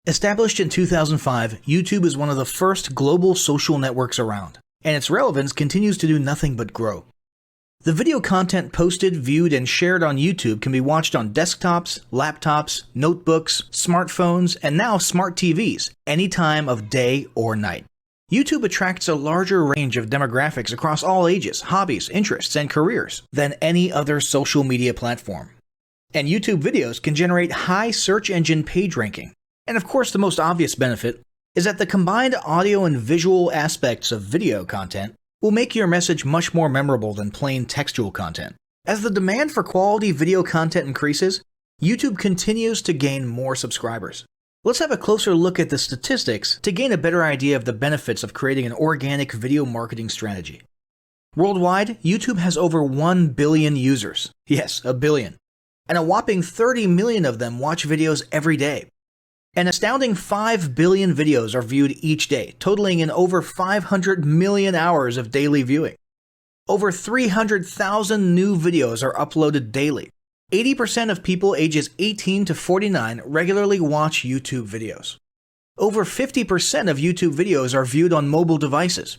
Established in 2005, YouTube is one of the first global social networks around, and its relevance continues to do nothing but grow. The video content posted, viewed, and shared on YouTube can be watched on desktops, laptops, notebooks, smartphones, and now smart TVs, any time of day or night. YouTube attracts a larger range of demographics across all ages, hobbies, interests, and careers than any other social media platform. And YouTube videos can generate high search engine page ranking. And of course, the most obvious benefit is that the combined audio and visual aspects of video content will make your message much more memorable than plain textual content. As the demand for quality video content increases, YouTube continues to gain more subscribers. Let's have a closer look at the statistics to gain a better idea of the benefits of creating an organic video marketing strategy. Worldwide, YouTube has over 1 billion users. Yes, a billion. And a whopping 30 million of them watch videos every day. An astounding 5 billion videos are viewed each day, totaling in over 500 million hours of daily viewing. Over 300,000 new videos are uploaded daily. 80% of people ages 18 to 49 regularly watch YouTube videos. Over 50% of YouTube videos are viewed on mobile devices.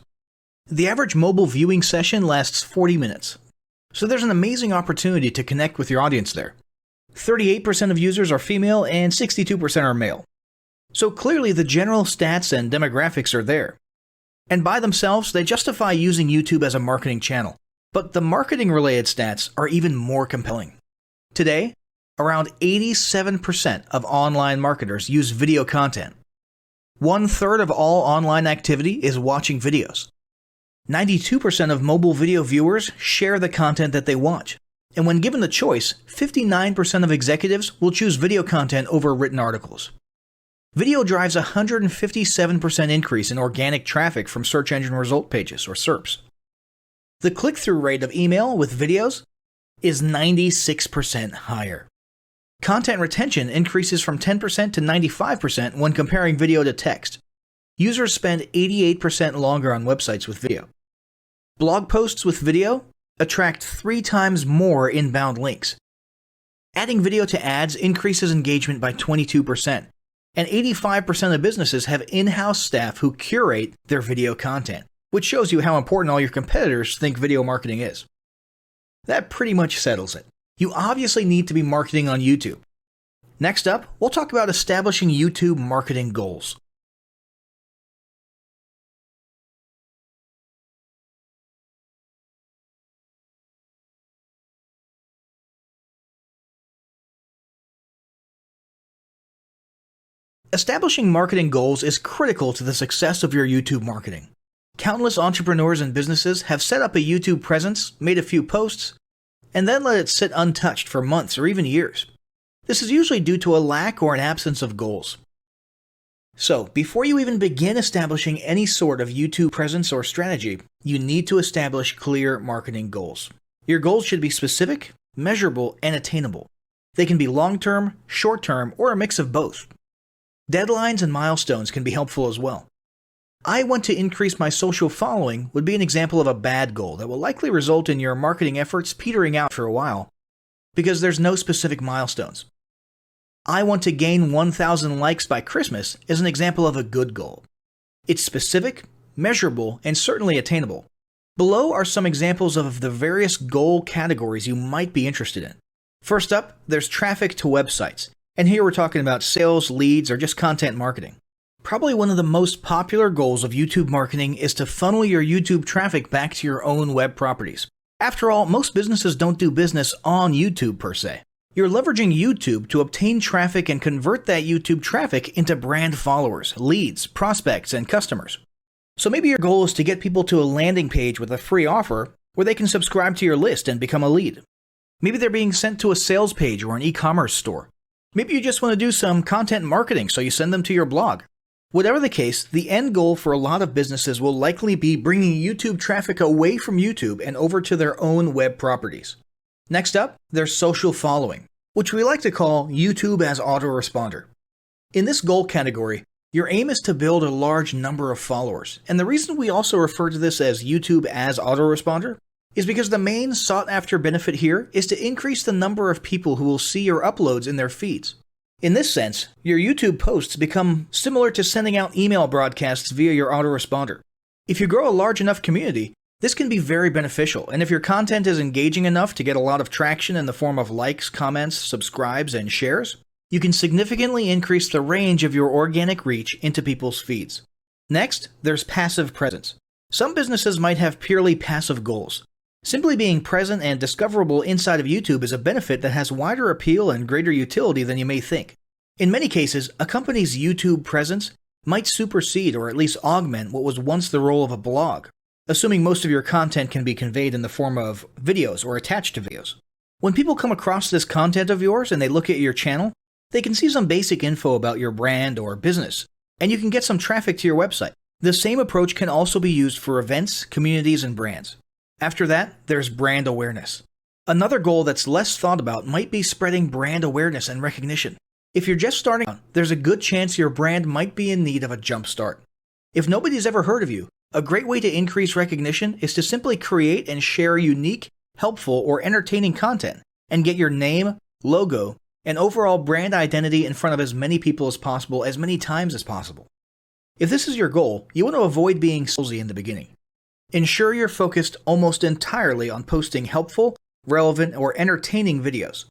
The average mobile viewing session lasts 40 minutes. So there's an amazing opportunity to connect with your audience there. 38% of users are female and 62% are male. So clearly the general stats and demographics are there. And by themselves, they justify using YouTube as a marketing channel. But the marketing-related stats are even more compelling. Today, around 87% of online marketers use video content. 1/3 of all online activity is watching videos. 92% of mobile video viewers share the content that they watch. And when given the choice, 59% of executives will choose video content over written articles. Video drives a 157% increase in organic traffic from search engine result pages, or SERPs. The click-through rate of email with videos is 96% higher. Content retention increases from 10% to 95% when comparing video to text. Users spend 88% longer on websites with video. Blog posts with video attract 3 times more inbound links. Adding video to ads increases engagement by 22%, and 85% of businesses have in-house staff who curate their video content, which shows you how important all your competitors think video marketing is. That pretty much settles it. You obviously need to be marketing on YouTube. Next up, we'll talk about establishing YouTube marketing goals. Establishing marketing goals is critical to the success of your YouTube marketing. Countless entrepreneurs and businesses have set up a YouTube presence, made a few posts, and then let it sit untouched for months or even years. This is usually due to a lack or an absence of goals. So, before you even begin establishing any sort of YouTube presence or strategy, you need to establish clear marketing goals. Your goals should be specific, measurable, and attainable. They can be long-term, short-term, or a mix of both. Deadlines and milestones can be helpful as well. I want to increase my social following would be an example of a bad goal that will likely result in your marketing efforts petering out for a while, because there's no specific milestones. I want to gain 1,000 likes by Christmas is an example of a good goal. It's specific, measurable, and certainly attainable. Below are some examples of the various goal categories you might be interested in. First up, there's traffic to websites. And here we're talking about sales, leads, or just content marketing. Probably one of the most popular goals of YouTube marketing is to funnel your YouTube traffic back to your own web properties. After all, most businesses don't do business on YouTube per se. You're leveraging YouTube to obtain traffic and convert that YouTube traffic into brand followers, leads, prospects, and customers. So maybe your goal is to get people to a landing page with a free offer where they can subscribe to your list and become a lead. Maybe they're being sent to a sales page or an e-commerce store. Maybe you just want to do some content marketing, so you send them to your blog. Whatever the case, the end goal for a lot of businesses will likely be bringing YouTube traffic away from YouTube and over to their own web properties. Next up, there's social following, which we like to call YouTube as autoresponder. In this goal category, your aim is to build a large number of followers, and the reason we also refer to this as YouTube as autoresponder is because the main sought-after benefit here is to increase the number of people who will see your uploads in their feeds. In this sense, your YouTube posts become similar to sending out email broadcasts via your autoresponder. If you grow a large enough community, this can be very beneficial, and if your content is engaging enough to get a lot of traction in the form of likes, comments, subscribes, and shares, you can significantly increase the range of your organic reach into people's feeds. Next, there's passive presence. Some businesses might have purely passive goals. Simply being present and discoverable inside of YouTube is a benefit that has wider appeal and greater utility than you may think. In many cases, a company's YouTube presence might supersede or at least augment what was once the role of a blog, assuming most of your content can be conveyed in the form of videos or attached to videos. When people come across this content of yours and they look at your channel, they can see some basic info about your brand or business, and you can get some traffic to your website. The same approach can also be used for events, communities, and brands. After that, there's brand awareness. Another goal that's less thought about might be spreading brand awareness and recognition. If you're just starting out, there's a good chance your brand might be in need of a jump start. If nobody's ever heard of you, a great way to increase recognition is to simply create and share unique, helpful, or entertaining content and get your name, logo, and overall brand identity in front of as many people as possible as many times as possible. If this is your goal, you want to avoid being salesy in the beginning. Ensure you're focused almost entirely on posting helpful, relevant, or entertaining videos.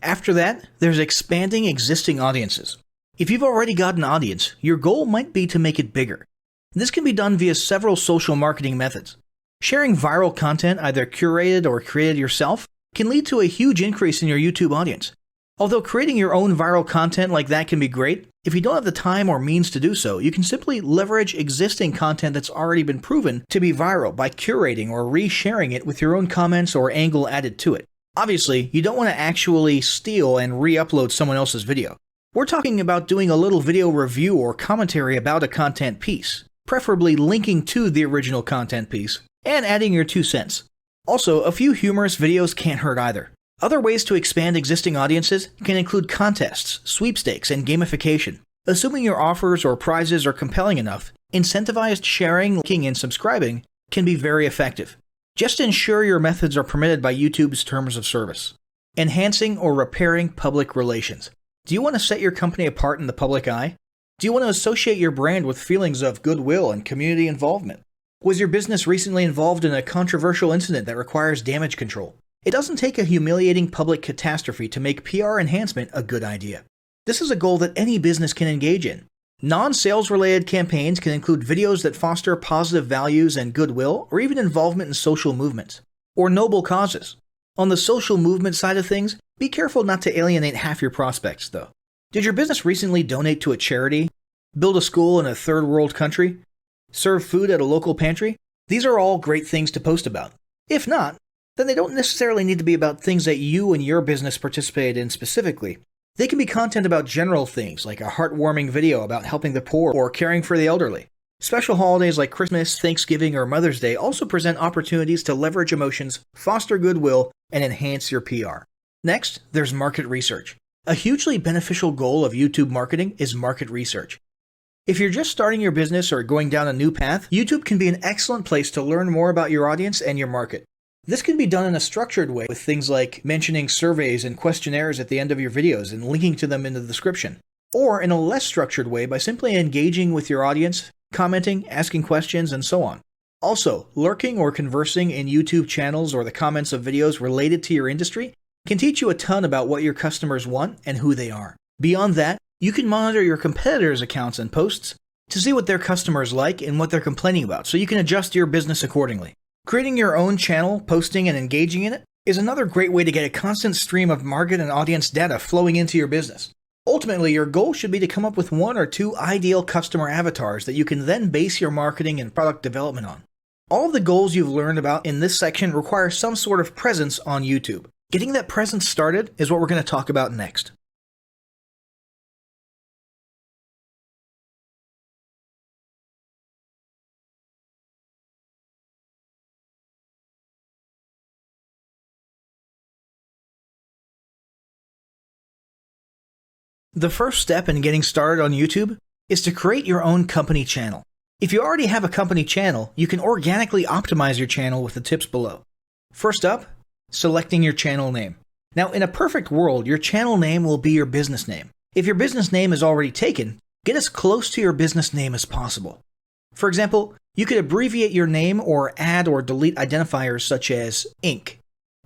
After that, there's expanding existing audiences. If you've already got an audience, your goal might be to make it bigger. This can be done via several social marketing methods. Sharing viral content, either curated or created yourself, can lead to a huge increase in your YouTube audience. Although creating your own viral content like that can be great, if you don't have the time or means to do so, you can simply leverage existing content that's already been proven to be viral by curating or resharing it with your own comments or angle added to it. Obviously, you don't want to actually steal and re-upload someone else's video. We're talking about doing a little video review or commentary about a content piece, preferably linking to the original content piece, and adding your 2 cents. Also, a few humorous videos can't hurt either. Other ways to expand existing audiences can include contests, sweepstakes, and gamification. Assuming your offers or prizes are compelling enough, incentivized sharing, liking, and subscribing can be very effective. Just ensure your methods are permitted by YouTube's terms of service. Enhancing or repairing public relations. Do you want to set your company apart in the public eye? Do you want to associate your brand with feelings of goodwill and community involvement? Was your business recently involved in a controversial incident that requires damage control? It doesn't take a humiliating public catastrophe to make PR enhancement a good idea. This is a goal that any business can engage in. Non-sales related campaigns can include videos that foster positive values and goodwill, or even involvement in social movements, or noble causes. On the social movement side of things, be careful not to alienate half your prospects, though. Did your business recently donate to a charity? Build a school in a third world country? Serve food at a local pantry? These are all great things to post about. If not, then they don't necessarily need to be about things that you and your business participated in specifically. They can be content about general things, like a heartwarming video about helping the poor or caring for the elderly. Special holidays like Christmas, Thanksgiving, or Mother's Day also present opportunities to leverage emotions, foster goodwill, and enhance your PR. Next, there's market research. A hugely beneficial goal of YouTube marketing is market research. If you're just starting your business or going down a new path, YouTube can be an excellent place to learn more about your audience and your market. This can be done in a structured way with things like mentioning surveys and questionnaires at the end of your videos and linking to them in the description, or in a less structured way by simply engaging with your audience, commenting, asking questions, and so on. Also, lurking or conversing in YouTube channels or the comments of videos related to your industry can teach you a ton about what your customers want and who they are. Beyond that, you can monitor your competitors' accounts and posts to see what their customers like and what they're complaining about, so you can adjust your business accordingly. Creating your own channel, posting, and engaging in it is another great way to get a constant stream of market and audience data flowing into your business. Ultimately, your goal should be to come up with 1 or 2 ideal customer avatars that you can then base your marketing and product development on. All of the goals you've learned about in this section require some sort of presence on YouTube. Getting that presence started is what we're going to talk about next. The first step in getting started on YouTube is to create your own company channel. If you already have a company channel, you can organically optimize your channel with the tips below. First up, selecting your channel name. Now, in a perfect world, your channel name will be your business name. If your business name is already taken, get as close to your business name as possible. For example, you could abbreviate your name or add or delete identifiers such as Inc.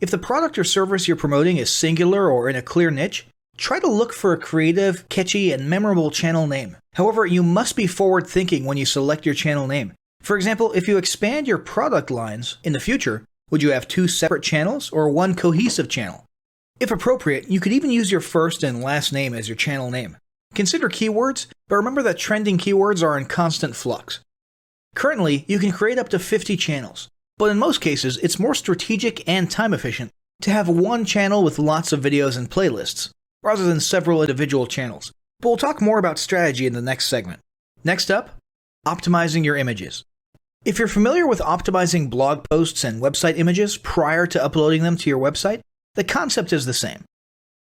If the product or service you're promoting is singular or in a clear niche, try to look for a creative, catchy, and memorable channel name. However, you must be forward-thinking when you select your channel name. For example, if you expand your product lines in the future, would you have 2 separate channels or one cohesive channel? If appropriate, you could even use your first and last name as your channel name. Consider keywords, but remember that trending keywords are in constant flux. Currently, you can create up to 50 channels, but in most cases, it's more strategic and time efficient to have one channel with lots of videos and playlists, rather than several individual channels. But we'll talk more about strategy in the next segment. Next up, optimizing your images. If you're familiar with optimizing blog posts and website images prior to uploading them to your website, the concept is the same.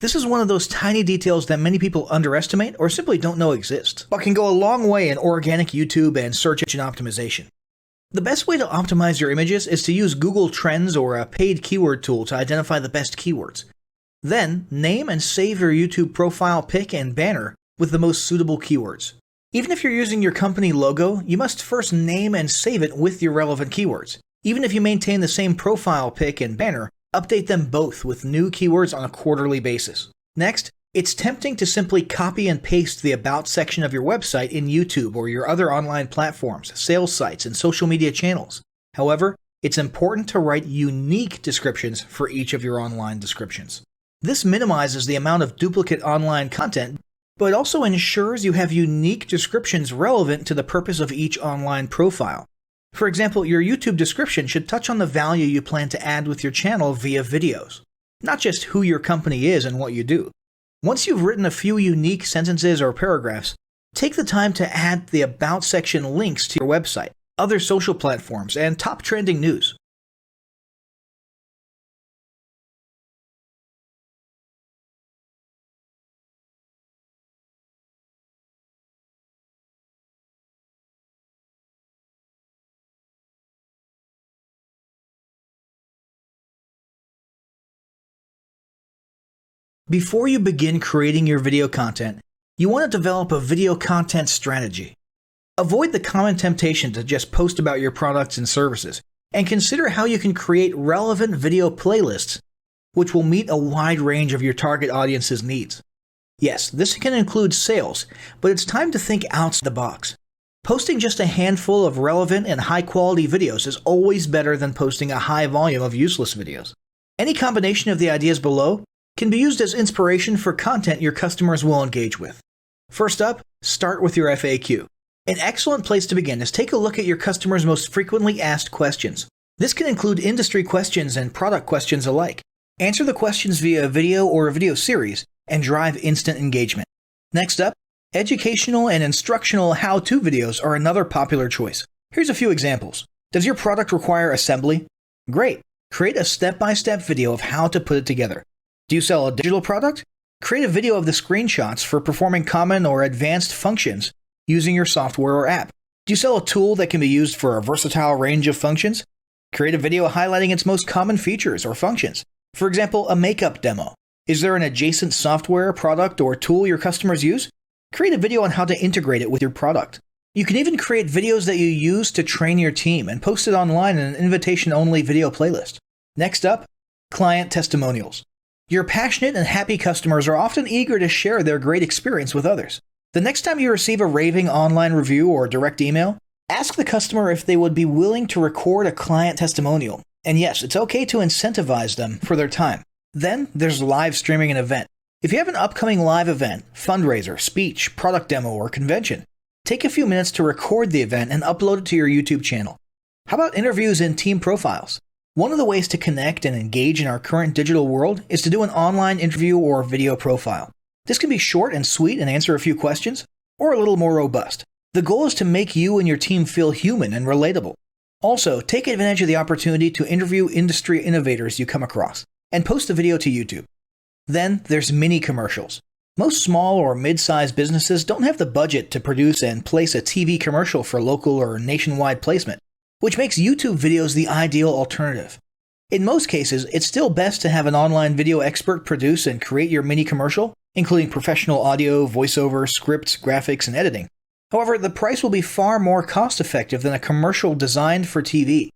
This is one of those tiny details that many people underestimate or simply don't know exist, but can go a long way in organic YouTube and search engine optimization. The best way to optimize your images is to use Google Trends or a paid keyword tool to identify the best keywords. Then, name and save your YouTube profile pic and banner with the most suitable keywords. Even if you're using your company logo, you must first name and save it with your relevant keywords. Even if you maintain the same profile pic and banner, update them both with new keywords on a quarterly basis. Next, it's tempting to simply copy and paste the About section of your website in YouTube or your other online platforms, sales sites, and social media channels. However, it's important to write unique descriptions for each of your online descriptions. This minimizes the amount of duplicate online content, but it also ensures you have unique descriptions relevant to the purpose of each online profile. For example, your YouTube description should touch on the value you plan to add with your channel via videos, not just who your company is and what you do. Once you've written a few unique sentences or paragraphs, take the time to add the About section links to your website, other social platforms, and top trending news. Before you begin creating your video content, you want to develop a video content strategy. Avoid the common temptation to just post about your products and services, and consider how you can create relevant video playlists which will meet a wide range of your target audience's needs. Yes, this can include sales, but it's time to think outside the box. Posting just a handful of relevant and high-quality videos is always better than posting a high volume of useless videos. Any combination of the ideas below can be used as inspiration for content your customers will engage with. First up, start with your FAQ. An excellent place to begin is take a look at your customers' most frequently asked questions. This can include industry questions and product questions alike. Answer the questions via a video or a video series and drive instant engagement. Next up, educational and instructional how-to videos are another popular choice. Here's a few examples. Does your product require assembly? Great! Create a step-by-step video of how to put it together. Do you sell a digital product? Create a video of the screenshots for performing common or advanced functions using your software or app. Do you sell a tool that can be used for a versatile range of functions? Create a video highlighting its most common features or functions. For example, a makeup demo. Is there an adjacent software, product, or tool your customers use? Create a video on how to integrate it with your product. You can even create videos that you use to train your team and post it online in an invitation-only video playlist. Next up, client testimonials. Your passionate and happy customers are often eager to share their great experience with others. The next time you receive a raving online review or direct email, ask the customer if they would be willing to record a client testimonial. And yes, it's okay to incentivize them for their time. Then there's live streaming an event. If you have an upcoming live event, fundraiser, speech, product demo, or convention, take a few minutes to record the event and upload it to your YouTube channel. How about interviews and team profiles? One of the ways to connect and engage in our current digital world is to do an online interview or video profile. This can be short and sweet and answer a few questions, or a little more robust. The goal is to make you and your team feel human and relatable. Also, take advantage of the opportunity to interview industry innovators you come across, and post the video to YouTube. Then there's mini commercials. Most small or mid-sized businesses don't have the budget to produce and place a TV commercial for local or nationwide placement, which makes YouTube videos the ideal alternative. In most cases, it's still best to have an online video expert produce and create your mini commercial, including professional audio, voiceover, scripts, graphics, and editing. However, the price will be far more cost-effective than a commercial designed for TV.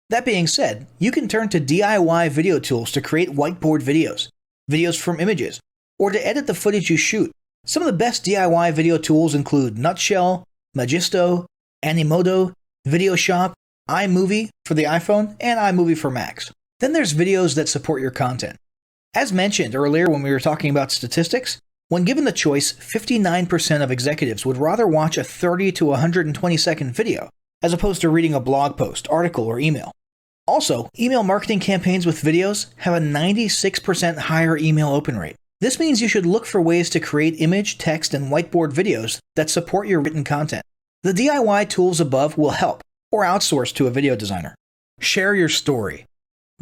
That being said, you can turn to DIY video tools to create whiteboard videos, videos from images, or to edit the footage you shoot. Some of the best DIY video tools include Nutshell, Magisto, Animoto, Videoshop, iMovie for the iPhone, and iMovie for Macs. Then there's videos that support your content. As mentioned earlier when we were talking about statistics, when given the choice, 59% of executives would rather watch a 30 to 120 second video as opposed to reading a blog post, article, or email. Also, email marketing campaigns with videos have a 96% higher email open rate. This means you should look for ways to create image, text, and whiteboard videos that support your written content. The DIY tools above will help, or outsource to a video designer. Share your story.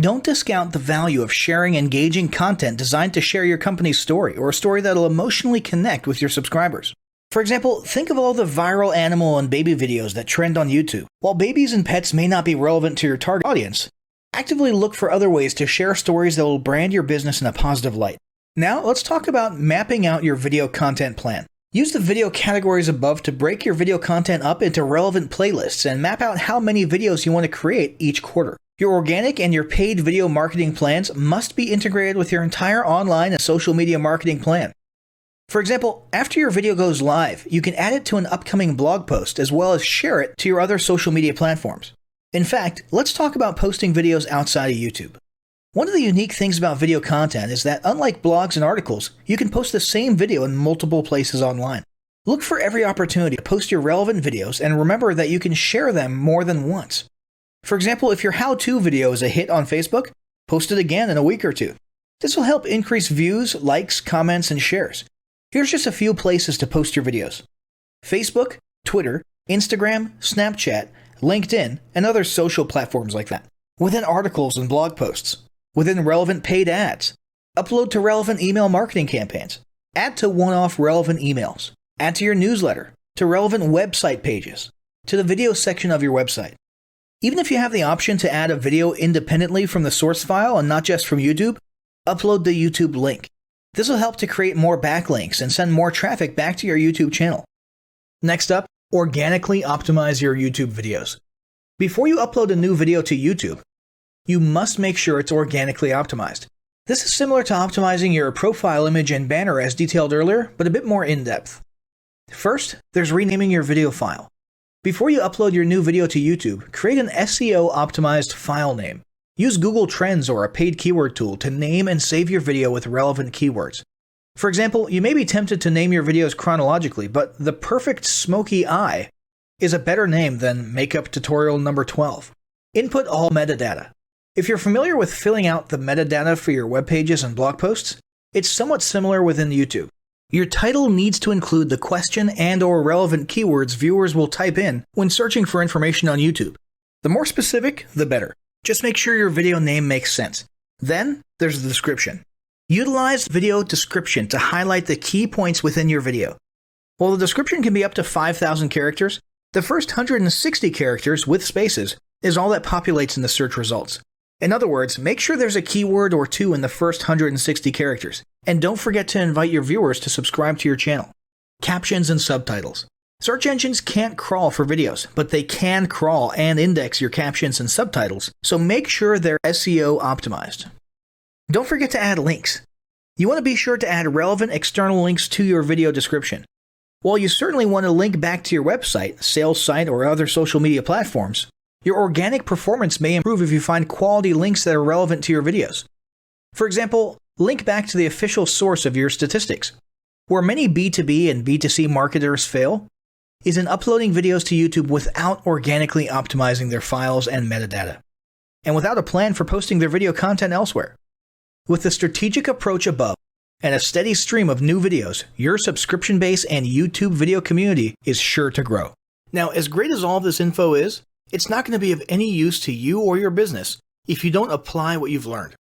Don't discount the value of sharing engaging content designed to share your company's story, or a story that'll emotionally connect with your subscribers. For example, think of all the viral animal and baby videos that trend on YouTube. While babies and pets may not be relevant to your target audience, actively look for other ways to share stories that will brand your business in a positive light. Now, let's talk about mapping out your video content plan. Use the video categories above to break your video content up into relevant playlists and map out how many videos you want to create each quarter. Your organic and your paid video marketing plans must be integrated with your entire online and social media marketing plan. For example, after your video goes live, you can add it to an upcoming blog post as well as share it to your other social media platforms. In fact, let's talk about posting videos outside of YouTube. One of the unique things about video content is that unlike blogs and articles, you can post the same video in multiple places online. Look for every opportunity to post your relevant videos and remember that you can share them more than once. For example, if your how-to video is a hit on Facebook, post it again in a week or two. This will help increase views, likes, comments, and shares. Here's just a few places to post your videos: Facebook, Twitter, Instagram, Snapchat, LinkedIn, and other social platforms like that. Within articles and blog posts. Within relevant paid ads. Upload to relevant email marketing campaigns. Add to one-off relevant emails. Add to your newsletter. To relevant website pages. To the video section of your website. Even if you have the option to add a video independently from the source file and not just from YouTube, upload the YouTube link. This will help to create more backlinks and send more traffic back to your YouTube channel. Next up, organically optimize your YouTube videos. Before you upload a new video to YouTube, you must make sure it's organically optimized. This is similar to optimizing your profile image and banner as detailed earlier, but a bit more in-depth. First, there's renaming your video file. Before you upload your new video to YouTube, create an SEO-optimized file name. Use Google Trends or a paid keyword tool to name and save your video with relevant keywords. For example, you may be tempted to name your videos chronologically, but the perfect smoky eye is a better name than makeup tutorial number 12. Input all metadata. If you're familiar with filling out the metadata for your web pages and blog posts, it's somewhat similar within YouTube. Your title needs to include the question and/or relevant keywords viewers will type in when searching for information on YouTube. The more specific, the better. Just make sure your video name makes sense. Then, there's the description. Utilize video description to highlight the key points within your video. While the description can be up to 5,000 characters, the first 160 characters with spaces is all that populates in the search results. In other words, make sure there's a keyword or two in the first 160 characters, and don't forget to invite your viewers to subscribe to your channel. Captions and subtitles. Search engines can't crawl for videos, but they can crawl and index your captions and subtitles, so make sure they're SEO optimized. Don't forget to add links. You want to be sure to add relevant external links to your video description. While you certainly want to link back to your website, sales site, or other social media platforms, your organic performance may improve if you find quality links that are relevant to your videos. For example, link back to the official source of your statistics. Where many B2B and B2C marketers fail is in uploading videos to YouTube without organically optimizing their files and metadata, and without a plan for posting their video content elsewhere. With the strategic approach above and a steady stream of new videos, your subscription base and YouTube video community is sure to grow. Now, as great as all this info is, it's not going to be of any use to you or your business if you don't apply what you've learned.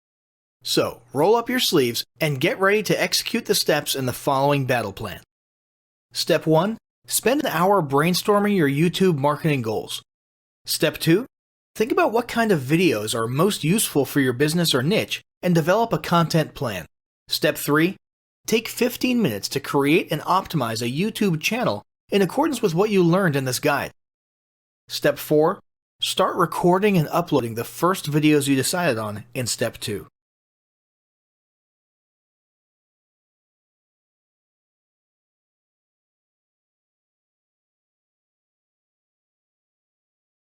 So, roll up your sleeves and get ready to execute the steps in the following battle plan. Step 1. Spend an hour brainstorming your YouTube marketing goals. Step 2. Think about what kind of videos are most useful for your business or niche and develop a content plan. Step 3. Take 15 minutes to create and optimize a YouTube channel in accordance with what you learned in this guide. Step 4. Start recording and uploading the first videos you decided on in Step 2.